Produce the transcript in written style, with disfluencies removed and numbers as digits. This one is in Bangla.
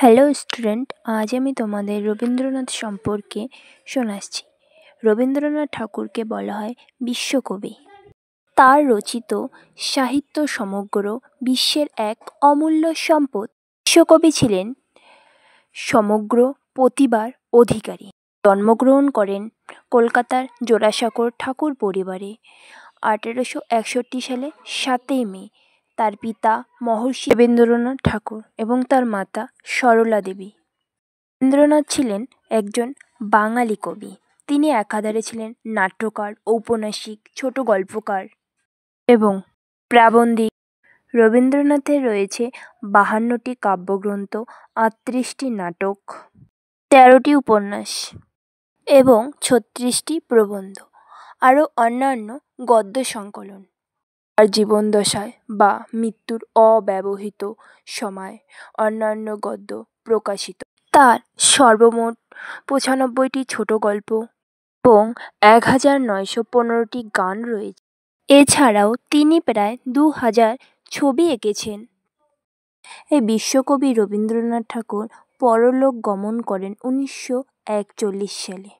হ্যালো স্টুডেন্ট, আজ আমি তোমাদের রবীন্দ্রনাথ সম্পর্কে শোনাচ্ছি। রবীন্দ্রনাথ ঠাকুরকে বলা হয় বিশ্বকবি। তার রচিত সাহিত্য সমগ্র বিশ্বের এক অমূল্য সম্পদ। বিশ্বকবি ছিলেন সমগ্র প্রতিভার অধিকারী। জন্মগ্রহণ করেন কলকাতার জোড়াসাঁকোর ঠাকুর পরিবারে 1861 সালে 7ই মে। তার পিতা মহর্ষি দেবেন্দ্রনাথ ঠাকুর এবং তার মাতা সরলা দেবী। রবীন্দ্রনাথ ছিলেন একজন বাঙালি কবি। তিনি একাধারে ছিলেন নাট্যকার, ঔপন্যাসিক, ছোট গল্পকার এবং প্রাবন্ধিক। রবীন্দ্রনাথের রয়েছে 52টি কাব্যগ্রন্থ, 38টি নাটক, 13টি উপন্যাস এবং 36টি প্রবন্ধ, আরও অন্যান্য গদ্য সংকলন। তার জীবদ্দশায় বা মৃত্যুর অব্যবহিত সময়ে অন্যান্য গদ্য প্রকাশিত। তার সর্বমোট 95টি ছোট গল্প এবং 1915টি গান রয়েছে। এছাড়াও তিনি প্রায় 2000 ছবি এঁকেছেন। এই বিশ্বকবি রবীন্দ্রনাথ ঠাকুর পরলোক গমন করেন 1941 সালে।